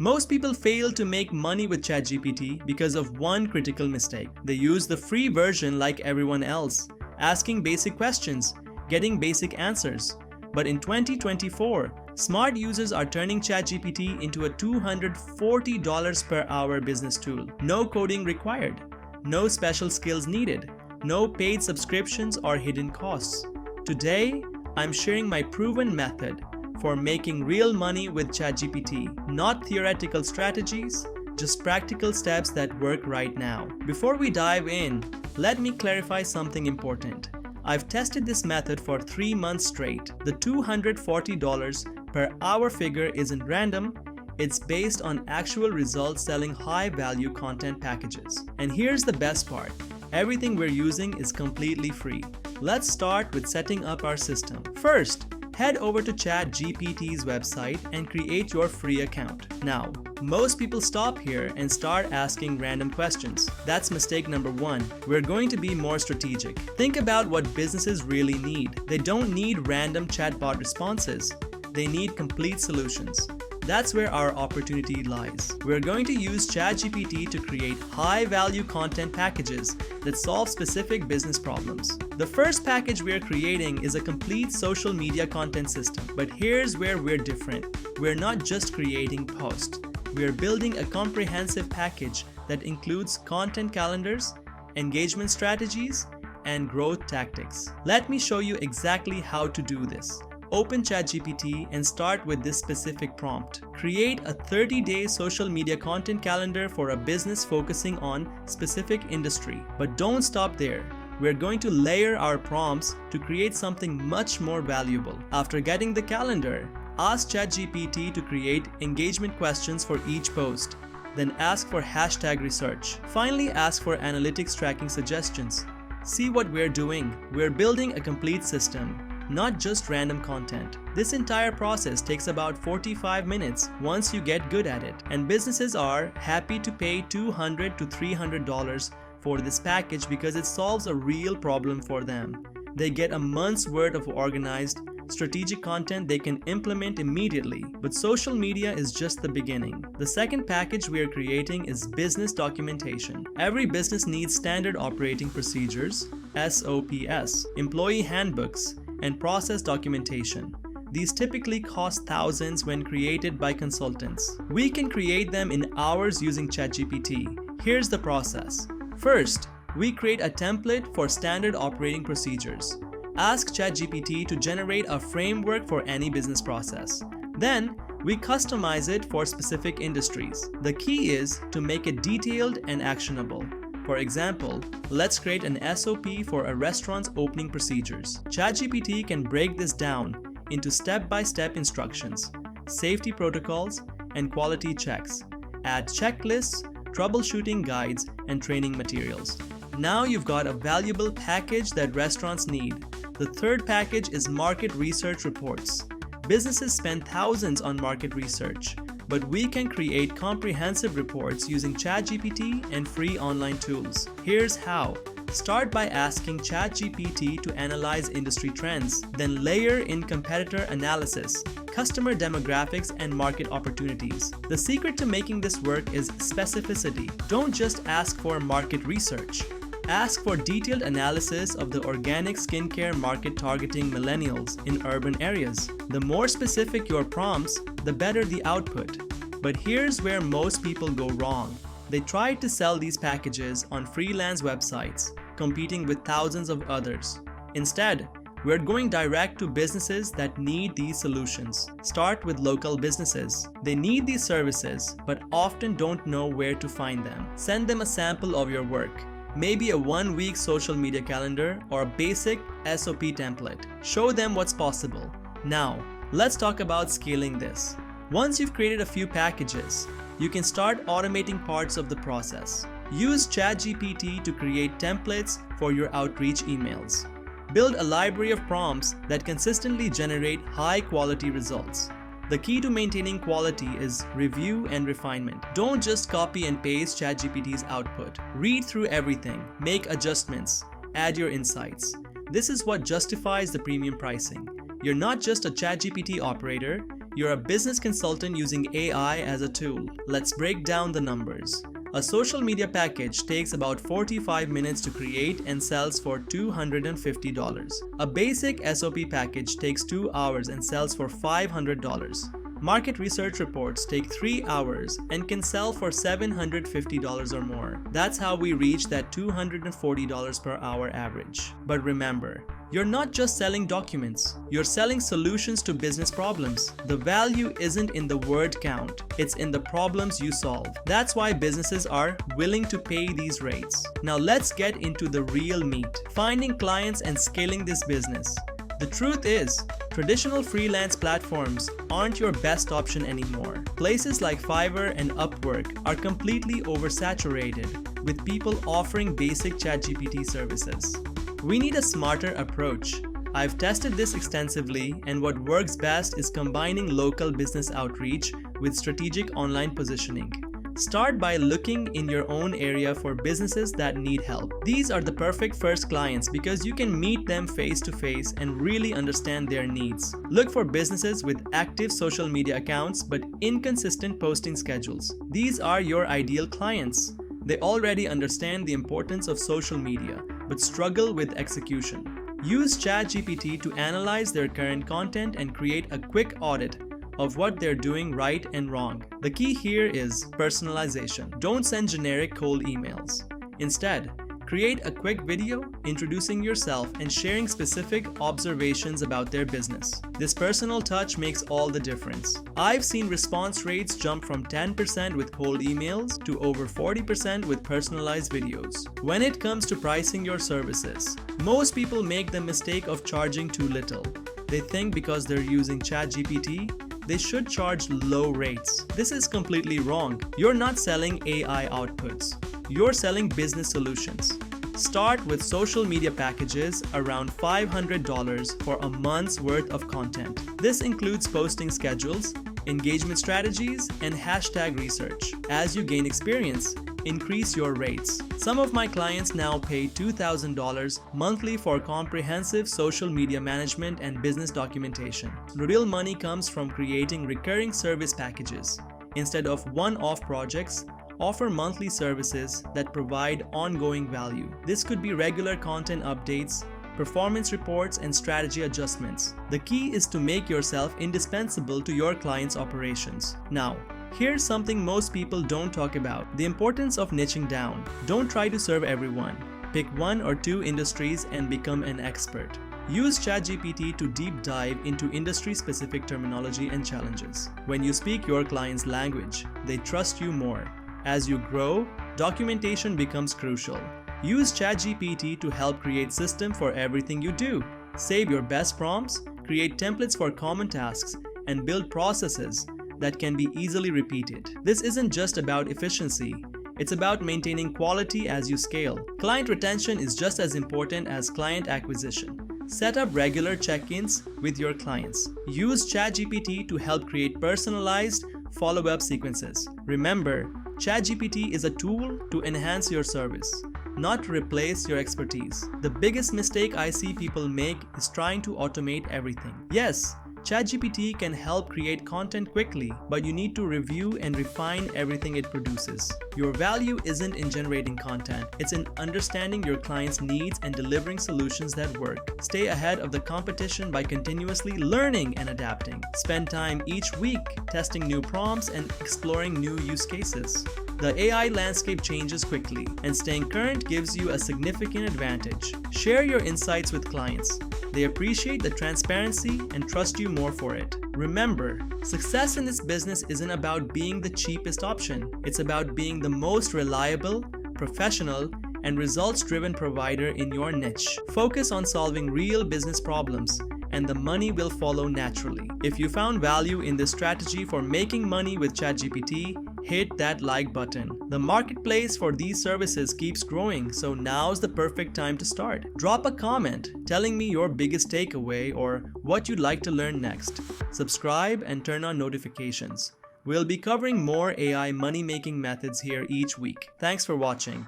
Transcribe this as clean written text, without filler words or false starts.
Most people fail to make money with ChatGPT because of one critical mistake. They use the free version like everyone else, asking basic questions, getting basic answers. But in 2024, smart users are turning ChatGPT into a $240 per hour business tool. No coding required, no special skills needed, no paid subscriptions or hidden costs. Today, I'm sharing my proven method for making real money with ChatGPT. Not theoretical strategies, just practical steps that work right now. Before we dive in, let me clarify something important. I've tested this method for 3 months straight. The $240 per hour figure isn't random. It's based on actual results selling high-value content packages. And here's the best part. Everything we're using is completely free. Let's start with setting up our system. First, head over to ChatGPT's website and create your free account. Now, most people stop here and start asking random questions. That's mistake number 1. We're going to be more strategic. Think about what businesses really need. They don't need random chatbot responses. They need complete solutions. That's where our opportunity lies. We're going to use ChatGPT to create high-value content packages that solve specific business problems. The first package we're creating is a complete social media content system. But here's where we're different. We're not just creating posts. We're building a comprehensive package that includes content calendars, engagement strategies, and growth tactics. Let me show you exactly how to do this. Open ChatGPT and start with this specific prompt. Create a 30-day social media content calendar for a business focusing on specific industry. But don't stop there. We're going to layer our prompts to create something much more valuable. After getting the calendar, ask ChatGPT to create engagement questions for each post. Then ask for hashtag research. Finally, ask for analytics tracking suggestions. See what we're doing. We're building a complete system, not just random content. This entire process takes about 45 minutes once you get good at it. And businesses are happy to pay $200 to $300 for this package because it solves a real problem for them. They get a month's worth of organized, strategic content they can implement immediately. But social media is just the beginning. The second package we are creating is business documentation. Every business needs standard operating procedures, SOPs, employee handbooks, and process documentation. These typically cost thousands when created by consultants. We can create them in hours using ChatGPT. Here's the process. First, we create a template for standard operating procedures. Ask ChatGPT to generate a framework for any business process. Then, we customize it for specific industries. The key is to make it detailed and actionable. For example, let's create an SOP for a restaurant's opening procedures. ChatGPT can break this down into step-by-step instructions, safety protocols, and quality checks. Add checklists, troubleshooting guides, and training materials. Now you've got a valuable package that restaurants need. The third package is market research reports. Businesses spend thousands on market research, but we can create comprehensive reports using ChatGPT and free online tools. Here's how. Start by asking ChatGPT to analyze industry trends, then layer in competitor analysis, customer demographics, and market opportunities. The secret to making this work is specificity. Don't just ask for market research. Ask for detailed analysis of the organic skincare market targeting millennials in urban areas. The more specific your prompts, the better the output. But here's where most people go wrong. They try to sell these packages on freelance websites, competing with thousands of others. Instead, we're going direct to businesses that need these solutions. Start with local businesses. They need these services, but often don't know where to find them. Send them a sample of your work. Maybe a 1-week social media calendar or a basic SOP template. Show them what's possible. Now, let's talk about scaling this. Once you've created a few packages, you can start automating parts of the process. Use ChatGPT to create templates for your outreach emails. Build a library of prompts that consistently generate high-quality results. The key to maintaining quality is review and refinement. Don't just copy and paste ChatGPT's output. Read through everything, make adjustments, add your insights. This is what justifies the premium pricing. You're not just a ChatGPT operator, you're a business consultant using AI as a tool. Let's break down the numbers. A social media package takes about 45 minutes to create and sells for $250. A basic SOP package takes 2 hours and sells for $500. Market research reports take 3 hours and can sell for $750 or more. That's how we reach that $240 per hour average. But remember, you're not just selling documents, you're selling solutions to business problems. The value isn't in the word count, it's in the problems you solve. That's why businesses are willing to pay these rates. Now let's get into the real meat, finding clients and scaling this business. The truth is, traditional freelance platforms aren't your best option anymore. Places like Fiverr and Upwork are completely oversaturated with people offering basic ChatGPT services. We need a smarter approach. I've tested this extensively, and what works best is combining local business outreach with strategic online positioning. Start by looking in your own area for businesses that need help. These are the perfect first clients because you can meet them face to face and really understand their needs. Look for businesses with active social media accounts but inconsistent posting schedules. These are your ideal clients. They already understand the importance of social media but struggle with execution. Use ChatGPT to analyze their current content and create a quick audit of what they're doing right and wrong. The key here is personalization. Don't send generic cold emails. Instead, create a quick video introducing yourself and sharing specific observations about their business. This personal touch makes all the difference. I've seen response rates jump from 10% with cold emails to over 40% with personalized videos. When it comes to pricing your services, most people make the mistake of charging too little. They think because they're using ChatGPT, they should charge low rates. This is completely wrong. You're not selling AI outputs. You're selling business solutions. Start with social media packages around $500 for a month's worth of content. This includes posting schedules, engagement strategies, and hashtag research. As you gain experience, increase your rates. Some of my clients now pay $2,000 monthly for comprehensive social media management and business documentation. The real money comes from creating recurring service packages. Instead of one-off projects, offer monthly services that provide ongoing value. This could be regular content updates, performance reports, and strategy adjustments. The key is to make yourself indispensable to your client's operations. Now, here's something most people don't talk about: the importance of niching down. Don't try to serve everyone. Pick 1 or 2 industries and become an expert. Use ChatGPT to deep dive into industry-specific terminology and challenges. When you speak your client's language, they trust you more. As you grow, documentation becomes crucial. Use ChatGPT to help create systems for everything you do. Save your best prompts, create templates for common tasks, and build processes that can be easily repeated. This isn't just about efficiency. It's about maintaining quality as you scale. Client retention is just as important as client acquisition. Set up regular check-ins with your clients. Use ChatGPT to help create personalized follow-up sequences. Remember, ChatGPT is a tool to enhance your service, not to replace your expertise. The biggest mistake I see people make is trying to automate everything. Yes, ChatGPT can help create content quickly, but you need to review and refine everything it produces. Your value isn't in generating content, it's in understanding your client's needs and delivering solutions that work. Stay ahead of the competition by continuously learning and adapting. Spend time each week testing new prompts and exploring new use cases. The AI landscape changes quickly, and staying current gives you a significant advantage. Share your insights with clients. They appreciate the transparency and trust you more for it. Remember, success in this business isn't about being the cheapest option. It's about being the most reliable, professional, and results-driven provider in your niche. Focus on solving real business problems, and the money will follow naturally. If you found value in this strategy for making money with ChatGPT, hit that like button. The marketplace for these services keeps growing, so now's the perfect time to start. Drop a comment telling me your biggest takeaway or what you'd like to learn next. Subscribe and turn on notifications. We'll be covering more AI money-making methods here each week. Thanks for watching.